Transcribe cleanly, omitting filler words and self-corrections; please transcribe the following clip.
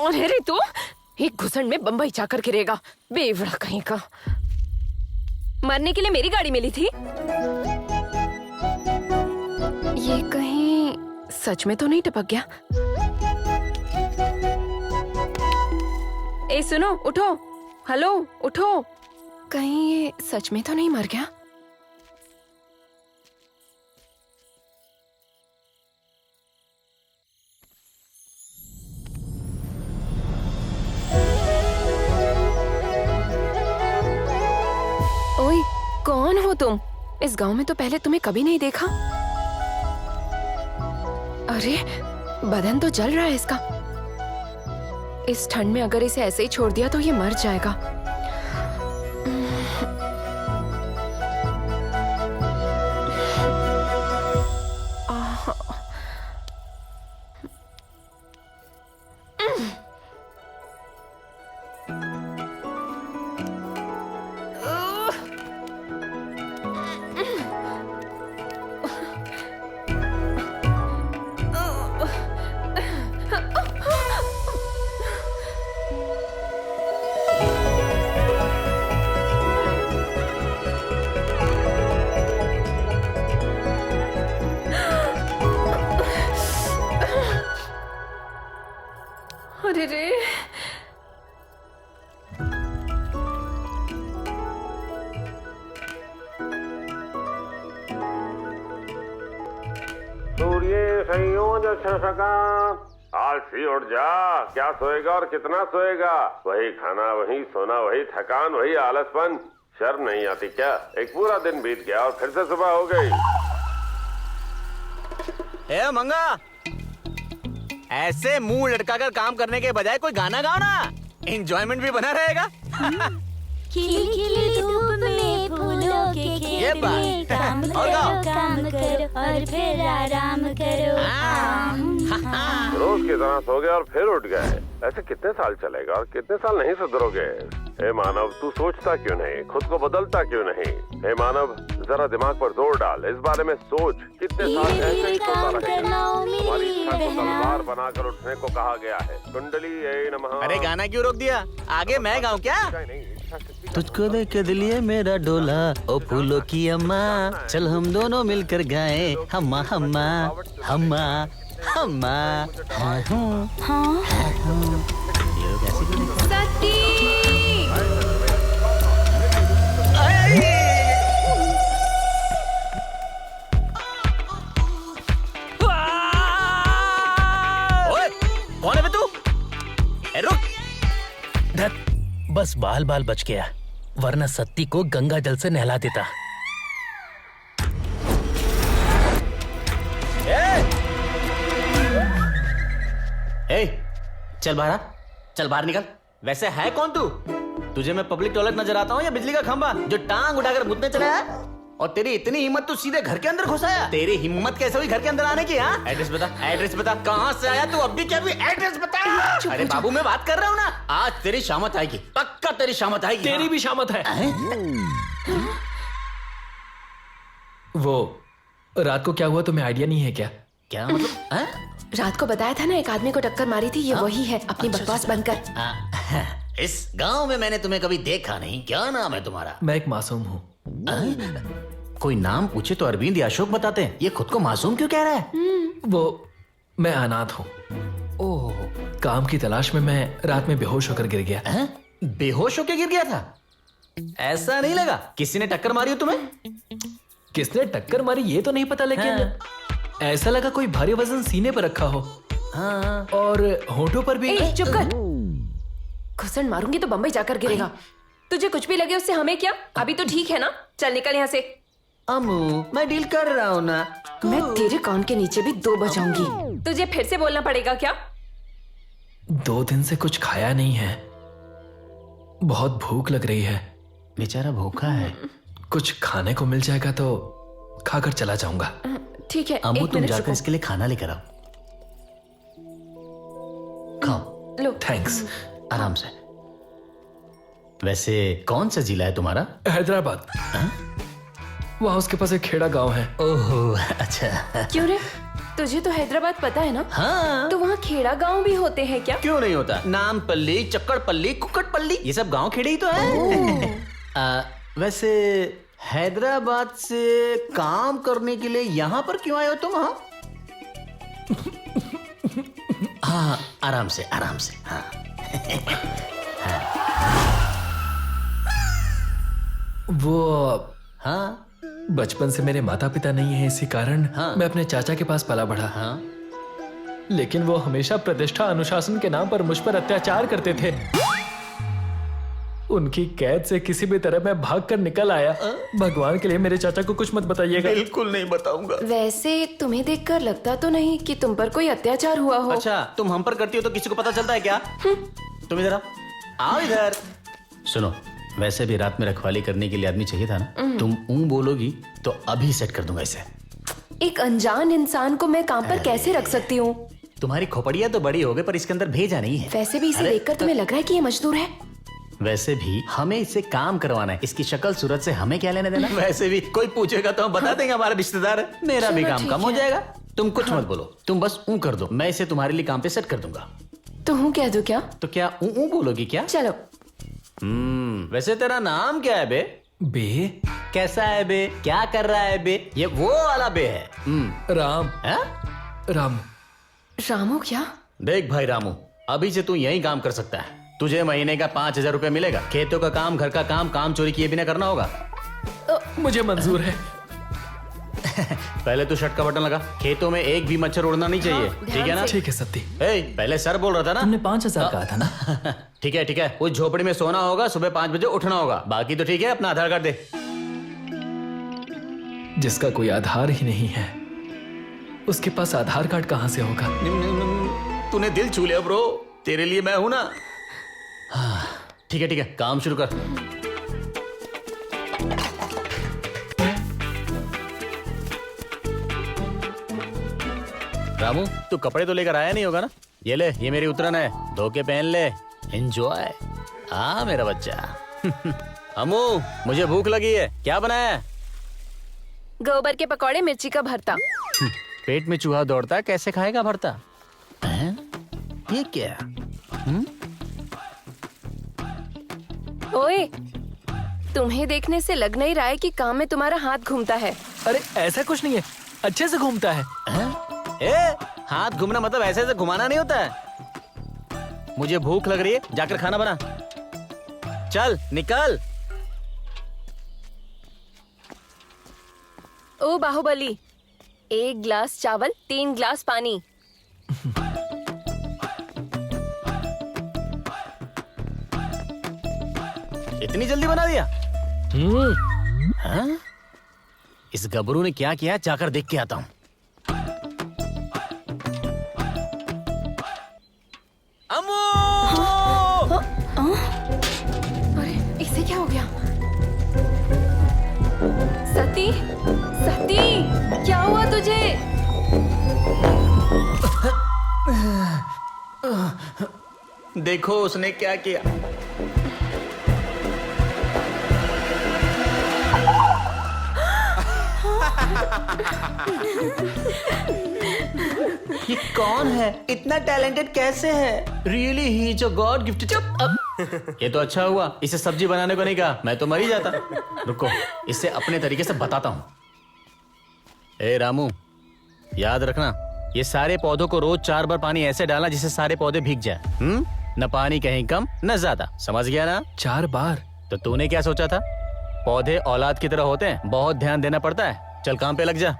कौन है रे तू? एक घुसंड में बम्बई जाकर गिरेगा, बेवड़ा कहीं का। मरने के लिए मेरी गाड़ी मिली थी। ये कहीं सच में तो नहीं टपक गया? ए सुनो, उठो। हेलो, उठो। कहीं ये सच में तो नहीं मर गया? ओए, कौन हो तुम? इस गांव में तो पहले तुम्हें कभी नहीं देखा। अरे, बदन तो जल रहा है इसका। इस ठंड में अगर इसे ऐसे ही छोड़ दिया तो ये मर जाएगा। अरे रे, सूर्य संयोज छसका, आलसी उठ जा। क्या सोएगा और कितना सोएगा? वही खाना, वही सोना, वही थकान, वही आलसपन। शर्म नहीं आती क्या? एक पूरा दिन बीत गया और फिर से सुबह हो गई। ए मंगा, ऐसे मुंह लटकाकर काम करने के बजाय कोई गाना गाओ ना, एंजॉयमेंट भी बना रहेगा। खिली खिली धूप में फूलों के ये खेत बात। में काम और गाओ। करो काम करो और फिर आराम करो। रोज की तरह सो गए और फिर उठ गए। ऐसे कितने साल चलेगा और कितने साल नहीं सुधरोगे? हे मानव, तू सोचता क्यों नहीं? खुद को बदलता क्यों नहीं? हे मानव, जरा दिमाग पर जोर डाल, इस बारे में सोच। कितने साल धीरे ऐसे ही धीरे सोता काम रहेगा? करना ओ मेरी हमारी इच्छा को बहना। तलवार बनाकर उठने को कहा गया है। कुंडली ए नमः। अरे गाना क्यों रोक दिया? आगे मैं गाऊं क्या? नहीं, इच्छा शक्ति का तुझको देख के दिल ये मेरा डोला, ओ फूलों की अम्मा, चल हम दोनों मिलकर गाए हम्मा हम्मा हम्मा हम्मा। हाँ, ये लोग ऐसे क्यों देखते हैं? ओए, कौन है बे तू? ए, रुक। धत, बस बाल बाल बच गया, वरना सत्ती को गंगा जल से नहला देता। ए, चल बाहर आ, चल बाहर निकल। वैसे है कौन तू? तुझे मैं पब्लिक टॉयलेट नजर आता हूँ या बिजली का खंभा जो टांग उठाकर मुतने चला है? और तेरी इतनी हिम्मत, तू सीधे घर के अंदर घुस आया? तेरी हिम्मत कैसे हुई घर के अंदर आने की? हाँ, एड्रेस बता, एड्रेस बता, कहाँ से आया तू? अब भी क्या भी एड्रेस बता। अरे बाबू, मैं बात कर रहा हूँ ना। आज तेरी शामत आएगी, पक्का तेरी शामत आएगी। तेरी भी शामत है। वो रात को क्या हुआ तुम्हें आइडिया नहीं है क्या? क्या मतलब? हाँ? रात को बताया था ना, एक आदमी को टक्कर मारी थी। ये वही है, अपनी बकवास बंद कर। इस गांव में मैंने तुम्हें कभी देखा नहीं। क्या नाम है तुम्हारा? मैं एक मासूम हूँ। कोई नाम पूछे तो अरविंद या अशोक बताते हैं। ये खुद को मासूम क्यों कह रहा है? वो मैं अनाथ हूँ। ओह, काम की तलाश में मैं रात में बेहोश होकर गिर गया। हैं? बेहोश होके गिर गया था? ऐसा नहीं लगा किसी ने टक्कर मारी हो तुम्हें? किसने टक्कर मारी ये तो नहीं पता, लेकिन ऐसा लगा कोई भारी वजन सीने पर रखा हो। हाँ। और होठों पर भी। ए, चुप कर। घुसन मारूंगी तो बम्बई जाकर गिरेगा। तुझे कुछ भी लगे उससे हमें क्या? अभी तो ठीक है ना? चल निकल यहाँ से। अम्मू, मैं डील कर रहा हूँ ना। मैं तेरे कान के नीचे भी 2 बजाऊंगी। तुझे फिर से बोलना पड़ेगा क्या? 2 दिन से कुछ खाया नहीं है, बहुत भूख लग रही है। बेचारा भूखा है। कुछ खाने को मिल जाएगा तो खाकर चला जाऊंगा। ठीक है, अम्मू, 1 तुम मिनट जाकर रुको। इसके लिए खाना लेकर आओ। खाओ। लो। थैंक्स। आराम से। वैसे कौन सा जिला है तुम्हारा? हैदराबाद। वहाँ उसके पास एक खेड़ा गांव है। ओह, अच्छा। क्यों रे? तुझे तो हैदराबाद पता है ना? हाँ, तो वहाँ खेड़ा गांव भी होते हैं क्या? क्यों नहीं होता? नामपल्ली, चक्कड़पल्ली, कुक्कड़पल्ली, ये सब गांव खेड़े ही तो है। वैसे हैदराबाद से काम करने के लिए यहाँ पर क्यों आए हो तुम? हाँ, आराम से आराम से। हाँ। वो हाँ बचपन से मेरे माता पिता नहीं है, इसी कारण हाँ। मैं अपने चाचा के पास पला बढ़ा। हाँ, लेकिन वो हमेशा प्रतिष्ठा अनुशासन के नाम पर मुझ पर अत्याचार करते थे। उनकी कैद से किसी भी तरह मैं भागकर निकल आया। भगवान के लिए मेरे चाचा को कुछ मत बताइएगा। बिल्कुल नहीं बताऊंगा। वैसे तुम्हें देखकर लगता तो नहीं कि तुम पर कोई अत्याचार हुआ हो। अच्छा, तुम हम पर करती हो तो किसी को पता चलता है क्या? तुम इधर आओ इधर। सुनो, वैसे भी रात में रखवाली करने के लिए आदमी चाहिए था ना। तुम बोलोगी तो अभी सेट कर दूंगा इसे। एक अनजान इंसान को मैं काम पर कैसे रख सकती हूँ? तुम्हारी खोपड़ियां तो बड़ी हो गई पर इसके अंदर भेजा नहीं है। वैसे भी इसे देखकर तुम्हें लग रहा है कि ये मजदूर है। वैसे भी हमें इससे काम करवाना है, इसकी शक्ल सूरत से हमें क्या लेने देना। वैसे भी कोई पूछेगा तो हम बता देंगे हमारा रिश्तेदार है। मेरा भी चलो, काम ठीक कम हो है। जाएगा। तुम कुछ मत बोलो, तुम बस ऊ कर दो, मैं इसे तुम्हारे लिए काम पे सेट कर दूंगा। तो हूँ कह दूं क्या? तो क्या ऊ बोलोगी क्या? चलो। वैसे तेरा नाम क्या है बे? बे कैसा है बे? क्या कर रहा है बे? ये वो वाला बे है। राम है? राम रामू क्या? देख भाई रामू, अभी से तू यही काम कर सकता है। तुझे महीने का 5,000 रुपए मिलेगा। खेतों का काम, घर का काम चोरी किए बिना करना होगा। मुझे मंजूर है। पहले तू शर्ट का बटन लगा। खेतों में एक भी मच्छर उड़ना नहीं चाहिए, ठीक है ना? ठीक है सत्ती, ए, पहले सर बोल रहा था ना। तुमने 5,000 कहा था ना। ठीक है ठीक है, उस झोपड़ी में सोना होगा, सुबह 5 बजे उठना होगा। बाकी तो ठीक है, अपना आधार कार्ड दे। जिसका कोई आधार ही नहीं है उसके पास आधार कार्ड कहाँ से होगा? तूने दिल छू लिया ब्रो, तेरे लिए मैं हूं ना। हाँ, ठीक है, काम शुरू कर। रामू, तू कपड़े तो लेकर आया नहीं होगा ना? ये ले, ये मेरी उतरन है, धो के पहन ले, एंजॉय। हाँ मेरा बच्चा। अम्मू, मुझे भूख लगी है, क्या बनाया है? गोबर के पकौड़े, मिर्ची का भरता। पेट में चूहा दौड़ता है, कैसे खाएगा भरता? हैं? ये क्या? ओए, तुम्हें देखने से लग नहीं रहा है कि काम में तुम्हारा हाथ घूमता है। अरे ऐसा कुछ नहीं है, अच्छे से घूमता है। ए, हाथ घूमना मतलब ऐसे ऐसे घुमाना नहीं होता है। मुझे भूख लग रही है, जाकर खाना बना। चल निकल। ओ बाहुबली, 1 गिलास चावल, 3 गिलास पानी। इतनी जल्दी बना दिया? हाँ? इस गबरू ने क्या किया, जाकर देख के आता हूँ। अम्मू! अरे इसे क्या हो गया? सती, सती, क्या हुआ तुझे? देखो उसने क्या किया। ये कौन है? इतना टैलेंटेड कैसे है? Really he is a God gifted. चुप। ये तो अच्छा हुआ, इसे सब्जी बनाने को नहीं कहा, मैं तो मर ही जाता। रुको, इसे अपने तरीके से बताता हूँ। ए रामू, याद रखना, ये सारे पौधों को रोज 4 बार पानी ऐसे डालना जिससे सारे पौधे भीग जाए। न पानी कहीं कम न ज्यादा, समझ गया ना? 4 बार? तो तूने क्या सोचा था? पौधे औलाद की तरह होते हैं, बहुत ध्यान देना पड़ता है। चल काम पे लग जा।